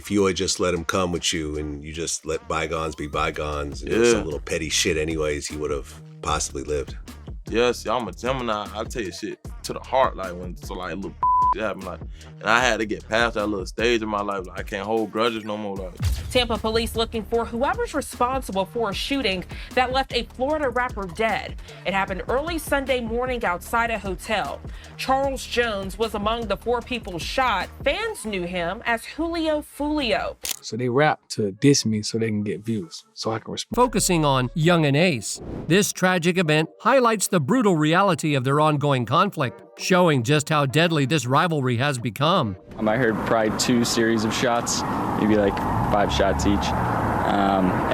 if you would just let him come with you and you just let bygones be bygones, and it was some little petty shit anyways, he would have possibly lived. Yes, I'm a Gemini. I tell you shit to the heart, like when little shit happen, like, and I had to get past that little stage in my life. Like, I can't hold grudges no more. Like. Tampa police looking for whoever's responsible for a shooting that left a Florida rapper dead. It happened early Sunday morning outside a hotel. Charles Jones was among the 4 people shot. Fans knew him as Julio Foolio. So they rap to diss me so they can get views, so I can respond. Focusing on Yungeen Ace, this tragic event highlights the brutal reality of their ongoing conflict, showing just how deadly this rivalry has become. I heard probably 2 series of shots, maybe like 5 shots each.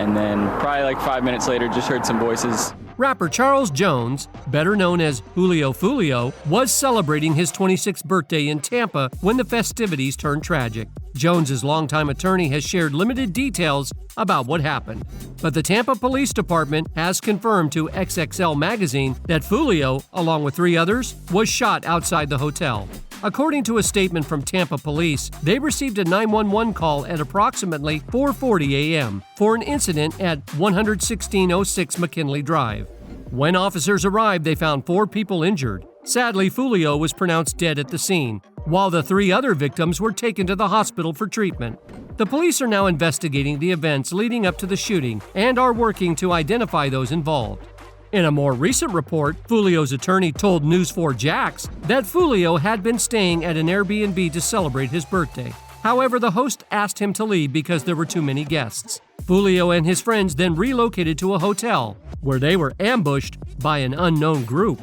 And then probably like 5 minutes later, just heard some voices. Rapper Charles Jones, better known as Julio Foolio, was celebrating his 26th birthday in Tampa when the festivities turned tragic. Jones's longtime attorney has shared limited details about what happened, but the Tampa Police Department has confirmed to XXL Magazine that Foolio, along with 3 others, was shot outside the hotel. According to a statement from Tampa Police, they received a 911 call at approximately 4:40 a.m. for an incident at 11606 McKinley Drive. When officers arrived, they found 4 people injured. Sadly, Foolio was pronounced dead at the scene, while the 3 other victims were taken to the hospital for treatment. The police are now investigating the events leading up to the shooting and are working to identify those involved. In a more recent report, Foolio's attorney told News 4 Jax that Foolio had been staying at an Airbnb to celebrate his birthday. However, the host asked him to leave because there were too many guests. Foolio and his friends then relocated to a hotel, where they were ambushed by an unknown group.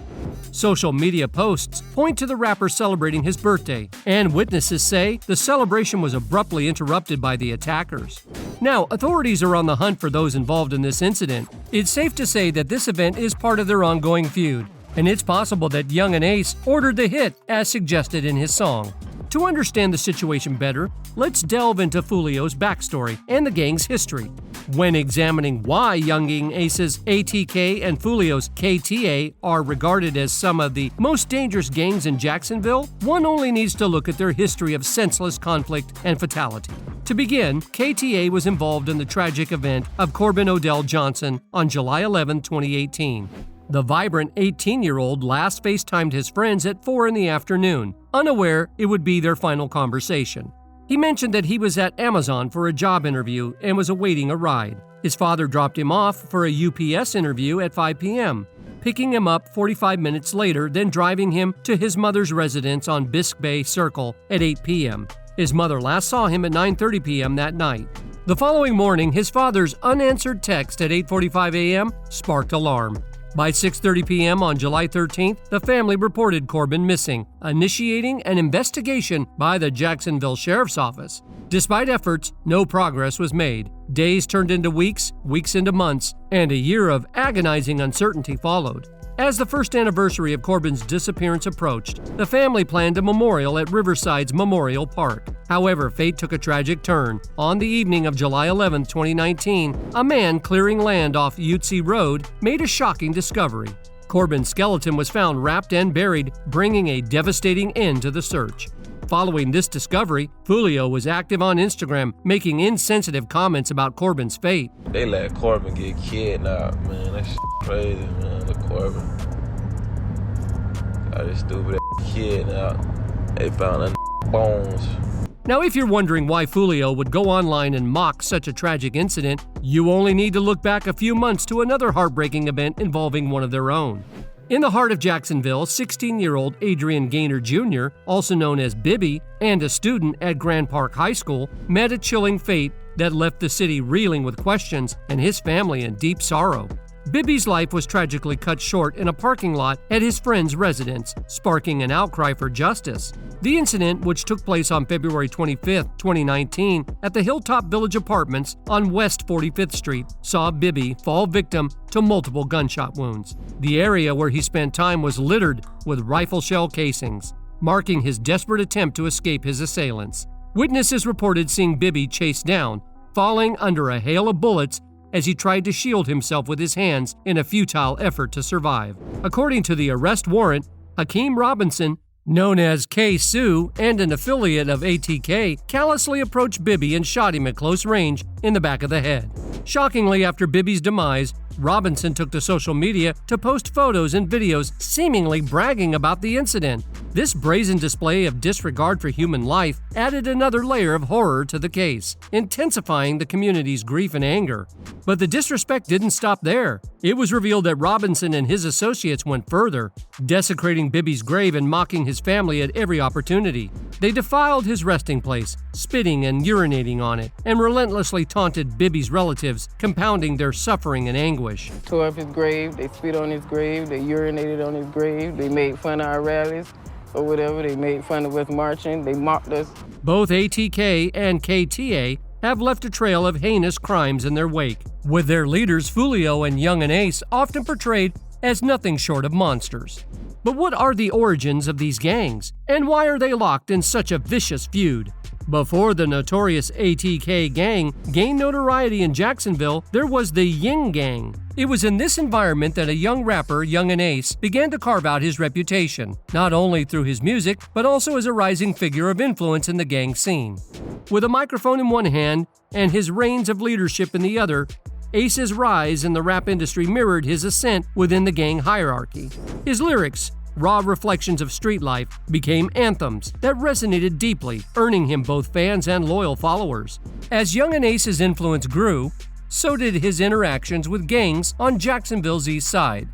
Social media posts point to the rapper celebrating his birthday, and witnesses say the celebration was abruptly interrupted by the attackers. Now, authorities are on the hunt for those involved in this incident. It's safe to say that this event is part of their ongoing feud, and it's possible that Yungeen Ace ordered the hit as suggested in his song. To understand the situation better, let's delve into Foolio's backstory and the gang's history. When examining why Yungeen Ace's ATK and Foolio's KTA are regarded as some of the most dangerous gangs in Jacksonville, one only needs to look at their history of senseless conflict and fatality. To begin, KTA was involved in the tragic event of Corbin Odell Johnson on July 11, 2018. The vibrant 18-year-old last FaceTimed his friends at 4 in the afternoon, unaware it would be their final conversation. He mentioned that he was at Amazon for a job interview and was awaiting a ride. His father dropped him off for a UPS interview at 5 p.m., picking him up 45 minutes later, then driving him to his mother's residence on Bisque Bay Circle at 8 p.m. His mother last saw him at 9:30 p.m. that night. The following morning, his father's unanswered text at 8:45 a.m. sparked alarm. By 6:30 p.m. on July 13th, the family reported Corbin missing, initiating an investigation by the Jacksonville Sheriff's Office. Despite efforts, no progress was made. Days turned into weeks, weeks into months, and a year of agonizing uncertainty followed. As the first anniversary of Corbin's disappearance approached, the family planned a memorial at Riverside's Memorial Park. However, fate took a tragic turn. On the evening of July 11, 2019, a man clearing land off Utsi Road made a shocking discovery. Corbin's skeleton was found wrapped and buried, bringing a devastating end to the search. Following this discovery, Foolio was active on Instagram, making insensitive comments about Corbin's fate. They let Corbin get kidnapped, man. That shit crazy, man. The Corbin. Got this stupid kidnapped. They found the bones. Now, if you're wondering why Foolio would go online and mock such a tragic incident, you only need to look back a few months to another heartbreaking event involving one of their own. In the heart of Jacksonville, 16-year-old Adrian Gaynor Jr., also known as Bibby, and a student at Grand Park High School, met a chilling fate that left the city reeling with questions and his family in deep sorrow. Bibby's life was tragically cut short in a parking lot at his friend's residence, sparking an outcry for justice. The incident, which took place on February 25, 2019, at the Hilltop Village Apartments on West 45th Street, saw Bibby fall victim to multiple gunshot wounds. The area where he spent time was littered with rifle shell casings, marking his desperate attempt to escape his assailants. Witnesses reported seeing Bibby chased down, falling under a hail of bullets as he tried to shield himself with his hands in a futile effort to survive. According to the arrest warrant, Hakeem Robinson known as K-Sue and an affiliate of ATK, callously approached Bibby and shot him at close range in the back of the head. Shockingly, after Bibby's demise, Robinson took to social media to post photos and videos seemingly bragging about the incident. This brazen display of disregard for human life added another layer of horror to the case, intensifying the community's grief and anger. But the disrespect didn't stop there. It was revealed that Robinson and his associates went further, desecrating Bibby's grave and mocking his family at every opportunity. They defiled his resting place, spitting and urinating on it, and relentlessly taunted Bibby's relatives, compounding their suffering and anguish. Tore up his grave, they spit on his grave, they urinated on his grave, they made fun of our rallies or whatever, they made fun of us marching, they mocked us. Both ATK and KTA have left a trail of heinous crimes in their wake, with their leaders Foolio and Yungeen Ace often portrayed as nothing short of monsters. But what are the origins of these gangs, and why are they locked in such a vicious feud? Before the notorious ATK gang gained notoriety in Jacksonville, there was the Ying Gang. It was in this environment that a young rapper, Yungeen Ace, began to carve out his reputation, not only through his music, but also as a rising figure of influence in the gang scene. With a microphone in one hand and his reins of leadership in the other, Ace's rise in the rap industry mirrored his ascent within the gang hierarchy. His lyrics, raw reflections of street life, became anthems that resonated deeply, earning him both fans and loyal followers. As Yungeen Ace's influence grew, so did his interactions with gangs on Jacksonville's east side.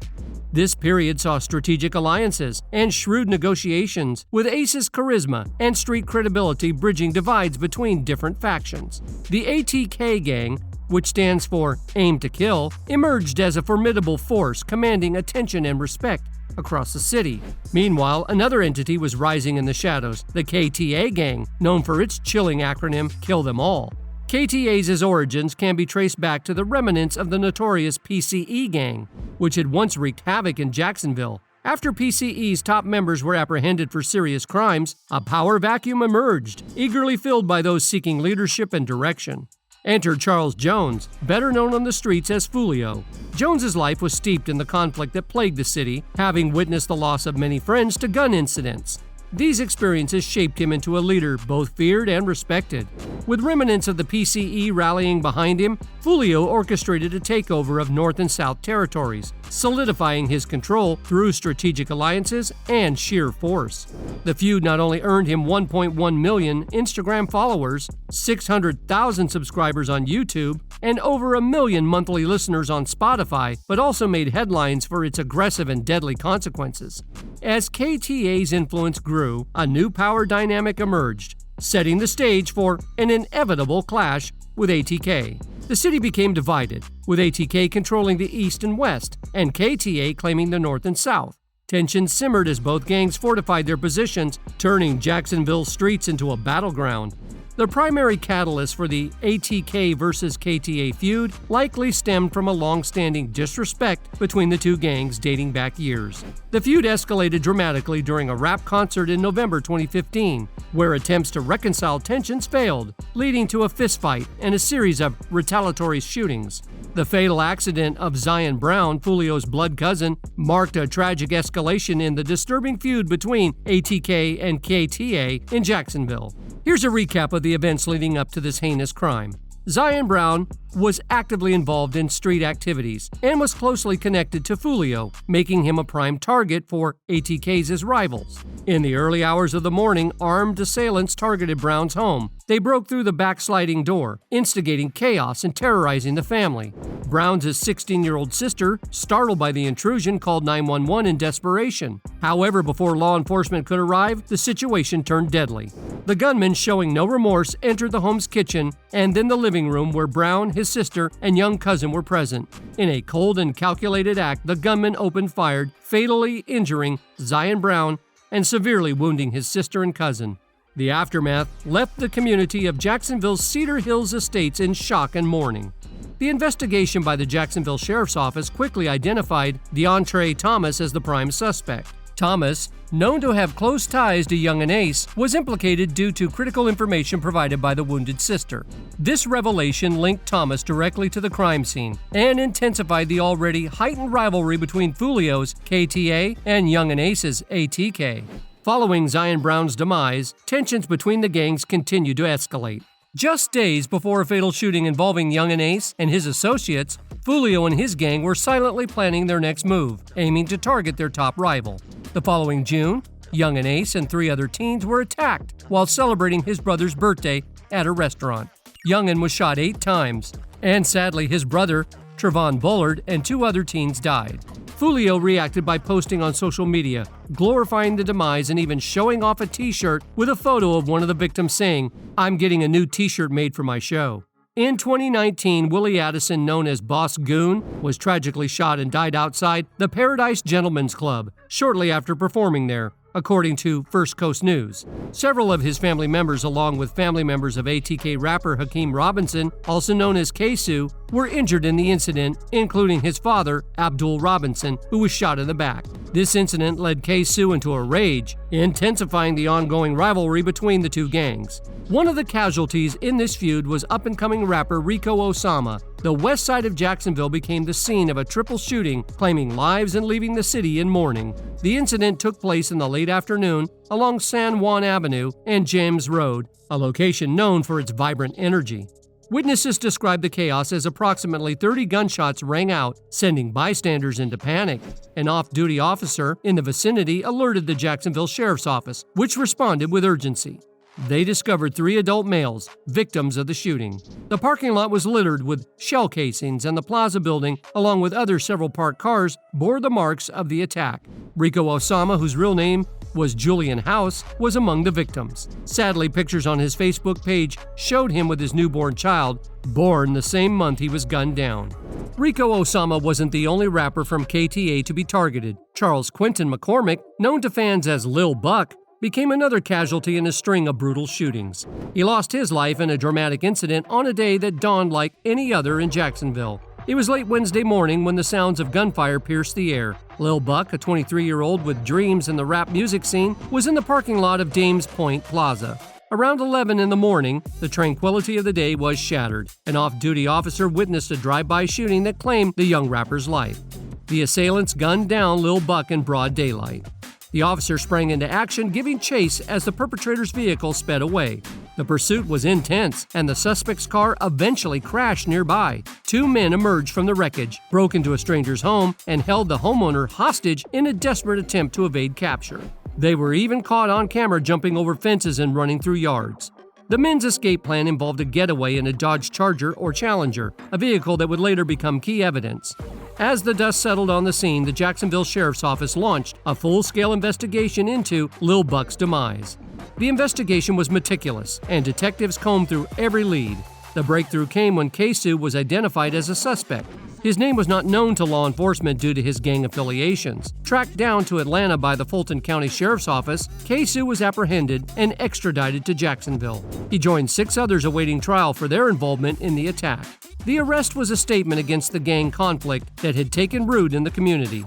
This period saw strategic alliances and shrewd negotiations, with Ace's charisma and street credibility bridging divides between different factions. The ATK gang, which stands for Aim to Kill, emerged as a formidable force commanding attention and respect across the city. Meanwhile, another entity was rising in the shadows, the KTA gang, known for its chilling acronym Kill Them All. KTA's origins can be traced back to the remnants of the notorious PCE gang, which had once wreaked havoc in Jacksonville. After PCE's top members were apprehended for serious crimes, a power vacuum emerged, eagerly filled by those seeking leadership and direction. Enter Charles Jones, better known on the streets as Foolio. Jones's life was steeped in the conflict that plagued the city, having witnessed the loss of many friends to gun incidents. These experiences shaped him into a leader both feared and respected. With remnants of the PCE rallying behind him, Foolio orchestrated a takeover of North and South territories, solidifying his control through strategic alliances and sheer force. The feud not only earned him 1.1 million Instagram followers, 600,000 subscribers on YouTube, and over 1 million monthly listeners on Spotify, but also made headlines for its aggressive and deadly consequences. As KTA's influence grew, a new power dynamic emerged, setting the stage for an inevitable clash with ATK. The city became divided, with ATK controlling the east and west, and KTA claiming the north and south. Tensions simmered as both gangs fortified their positions, turning Jacksonville's streets into a battleground. The primary catalyst for the ATK versus KTA feud likely stemmed from a long-standing disrespect between the two gangs dating back years. The feud escalated dramatically during a rap concert in November 2015, where attempts to reconcile tensions failed, leading to a fistfight and a series of retaliatory shootings. The fatal accident of Zion Brown, Foolio's blood cousin, marked a tragic escalation in the disturbing feud between ATK and KTA in Jacksonville. Here's a recap of the events leading up to this heinous crime. Zion Brown was actively involved in street activities and was closely connected to Foolio, making him a prime target for ATK's rivals. In the early hours of the morning, armed assailants targeted Brown's home. They broke through the backsliding door, instigating chaos and terrorizing the family. Brown's 16-year-old sister, startled by the intrusion, called 911 in desperation. However, before law enforcement could arrive, the situation turned deadly. The gunman, showing no remorse, entered the home's kitchen and then the living room where Brown, his sister, and young cousin were present. In a cold and calculated act, the gunman opened fire, fatally injuring Zion Brown and severely wounding his sister and cousin. The aftermath left the community of Jacksonville's Cedar Hills estates in shock and mourning. The investigation by the Jacksonville Sheriff's Office quickly identified DeAndre Thomas as the prime suspect. Thomas, known to have close ties to Yungeen Ace, was implicated due to critical information provided by the wounded sister. This revelation linked Thomas directly to the crime scene and intensified the already heightened rivalry between Foolio's KTA and Yungeen Ace's ATK. Following Zion Brown's demise, tensions between the gangs continued to escalate. Just days before a fatal shooting involving Yungeen Ace and his associates, Foolio and his gang were silently planning their next move, aiming to target their top rival. The following June, Yungeen Ace and 3 other teens were attacked while celebrating his brother's birthday at a restaurant. Yungeen was shot 8 times, and sadly his brother, Trevon Bullard, and 2 other teens died. Foolio reacted by posting on social media, glorifying the demise and even showing off a t-shirt with a photo of one of the victims saying, "I'm getting a new t-shirt made for my show." In 2019, Willie Addison, known as Boss Goon, was tragically shot and died outside the Paradise Gentlemen's Club shortly after performing there, according to First Coast News. Several of his family members, along with family members of ATK rapper Hakeem Robinson, also known as K-Su, were injured in the incident, including his father, Abdul Robinson, who was shot in the back. This incident led K-Su into a rage, intensifying the ongoing rivalry between the 2 gangs. One of the casualties in this feud was up-and-coming rapper Rico Osama. The west side of Jacksonville became the scene of a triple shooting, claiming lives and leaving the city in mourning. The incident took place in the late afternoon along San Juan Avenue and James Road, a location known for its vibrant energy. Witnesses described the chaos as approximately 30 gunshots rang out, sending bystanders into panic. An off-duty officer in the vicinity alerted the Jacksonville Sheriff's Office, which responded with urgency. They discovered 3 adult males, victims of the shooting. The parking lot was littered with shell casings, and the plaza building, along with other several parked cars, bore the marks of the attack. Rico Osama, whose real name was Julian House, was among the victims. Sadly, pictures on his Facebook page showed him with his newborn child, born the same month he was gunned down. Rico Osama wasn't the only rapper from KTA to be targeted. Charles Quentin McCormick, known to fans as Lil Buck, became another casualty in a string of brutal shootings. He lost his life in a dramatic incident on a day that dawned like any other in Jacksonville. It was late Wednesday morning when the sounds of gunfire pierced the air. Lil Buck, a 23-year-old with dreams in the rap music scene, was in the parking lot of Dames Point Plaza. Around 11 in the morning, the tranquility of the day was shattered. An off-duty officer witnessed a drive-by shooting that claimed the young rapper's life. The assailants gunned down Lil Buck in broad daylight. The officer sprang into action, giving chase as the perpetrator's vehicle sped away. The pursuit was intense, and the suspect's car eventually crashed nearby. 2 men emerged from the wreckage, broke into a stranger's home, and held the homeowner hostage in a desperate attempt to evade capture. They were even caught on camera jumping over fences and running through yards. The men's escape plan involved a getaway in a Dodge Charger or Challenger, a vehicle that would later become key evidence. As the dust settled on the scene, the Jacksonville Sheriff's Office launched a full-scale investigation into Lil Buck's demise. The investigation was meticulous, and detectives combed through every lead. The breakthrough came when K-Su was identified as a suspect. His name was not known to law enforcement due to his gang affiliations. Tracked down to Atlanta by the Fulton County Sheriff's Office, K-Su was apprehended and extradited to Jacksonville. He joined 6 others awaiting trial for their involvement in the attack. The arrest was a statement against the gang conflict that had taken root in the community.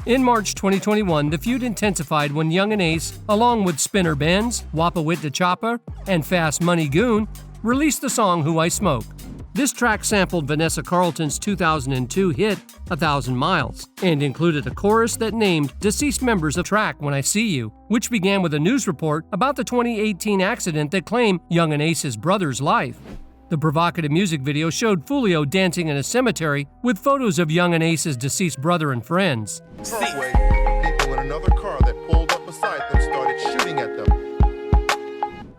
In March 2021, the feud intensified when Yungeen Ace, along with Spinner Benz, Wappa Wit Da Choppa, and Fast Money Goon, released the song Who I Smoke. This track sampled Vanessa Carlton's 2002 hit, 1,000 Miles, and included a chorus that named deceased members of track When I See You, which began with a news report about the 2018 accident that claimed Yungeen Ace's brother's life. The provocative music video showed Foolio dancing in a cemetery with photos of Yungeen Ace's deceased brother and friends. People in another car that pulled up beside them started shooting at them.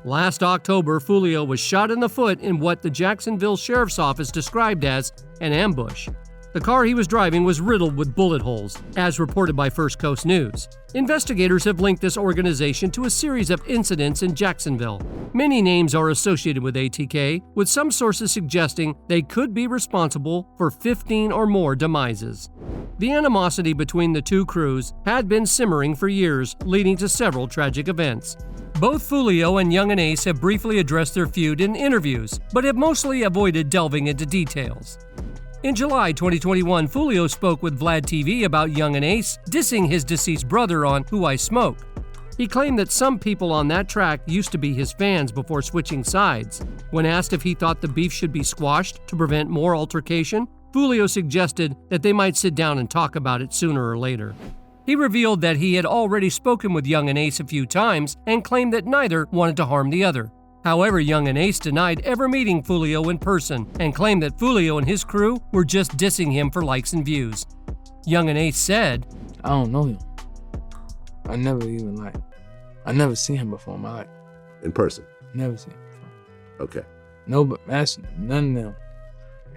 Last October, Foolio was shot in the foot in what the Jacksonville Sheriff's Office described as an ambush. The car he was driving was riddled with bullet holes, as reported by First Coast News. Investigators have linked this organization to a series of incidents in Jacksonville. Many names are associated with ATK, with some sources suggesting they could be responsible for 15 or more demises. The animosity between the 2 crews had been simmering for years, leading to several tragic events. Both Foolio and Yungeen Ace have briefly addressed their feud in interviews, but have mostly avoided delving into details. In July 2021, Foolio spoke with Vlad TV about Yungeen Ace dissing his deceased brother on Who I Smoke. He claimed that some people on that track used to be his fans before switching sides. When asked if he thought the beef should be squashed to prevent more altercation, Foolio suggested that they might sit down and talk about it sooner or later. He revealed that he had already spoken with Yungeen Ace a few times and claimed that neither wanted to harm the other. However, Yungeen Ace denied ever meeting Foolio in person and claimed that Foolio and his crew were just dissing him for likes and views. Yungeen Ace said, I don't know him. I never seen him before in my life. In person? Never seen him before. Okay. No, but actually, none of them.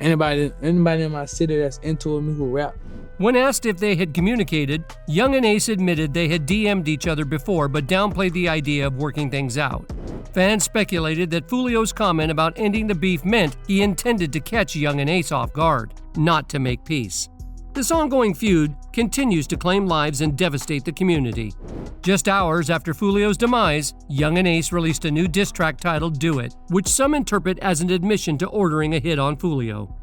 Anybody in my city that's into me who rap. When asked if they had communicated, Yungeen Ace admitted they had DM'd each other before but downplayed the idea of working things out. Fans speculated that Foolio's comment about ending the beef meant he intended to catch Yungeen Ace off guard, not to make peace. This ongoing feud continues to claim lives and devastate the community. Just hours after Foolio's demise, Yungeen Ace released a new diss track titled Do It, which some interpret as an admission to ordering a hit on Foolio.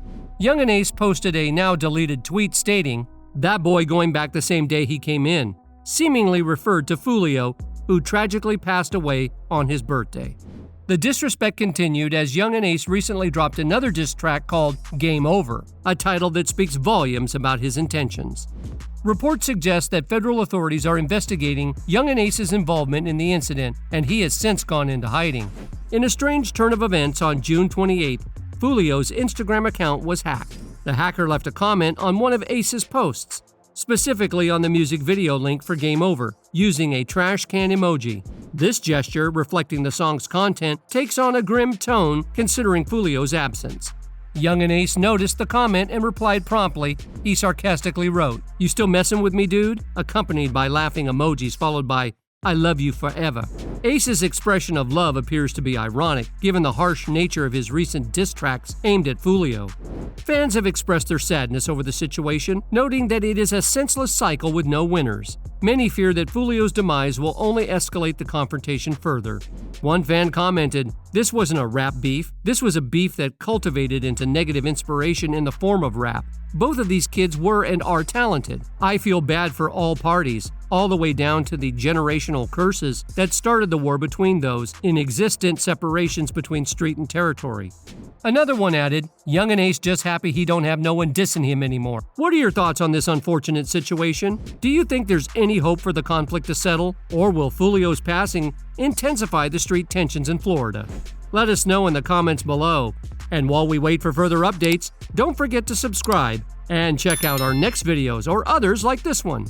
Yungeen Ace posted a now-deleted tweet stating, "That boy going back the same day he came in," seemingly referred to Foolio, who tragically passed away on his birthday. The disrespect continued as Yungeen Ace recently dropped another diss track called Game Over, a title that speaks volumes about his intentions. Reports suggest that federal authorities are investigating Yungeen Ace's involvement in the incident, and he has since gone into hiding. In a strange turn of events on June 28th, Foolio's Instagram account was hacked. The hacker left a comment on one of Ace's posts, specifically on the music video link for Game Over, using a trash can emoji. This gesture, reflecting the song's content, takes on a grim tone considering Foolio's absence. Yungeen Ace noticed the comment and replied promptly. He sarcastically wrote, "You still messing with me, dude?" accompanied by laughing emojis followed by, "I love you forever." Ace's expression of love appears to be ironic, given the harsh nature of his recent diss tracks aimed at Foolio. Fans have expressed their sadness over the situation, noting that it is a senseless cycle with no winners. Many fear that Foolio's demise will only escalate the confrontation further. One fan commented, "This wasn't a rap beef, this was a beef that cultivated into negative inspiration in the form of rap. Both of these kids were and are talented. I feel bad for all parties, all the way down to the generational curses that started the war between those inexistent separations between street and territory." Another one added, "Yungeen Ace just happy he don't have no one dissing him anymore." What are your thoughts on this unfortunate situation? Do you think there's any hope for the conflict to settle, or will Foolio's passing intensify the street tensions in Florida? Let us know in the comments below. And while we wait for further updates, don't forget to subscribe and check out our next videos or others like this one.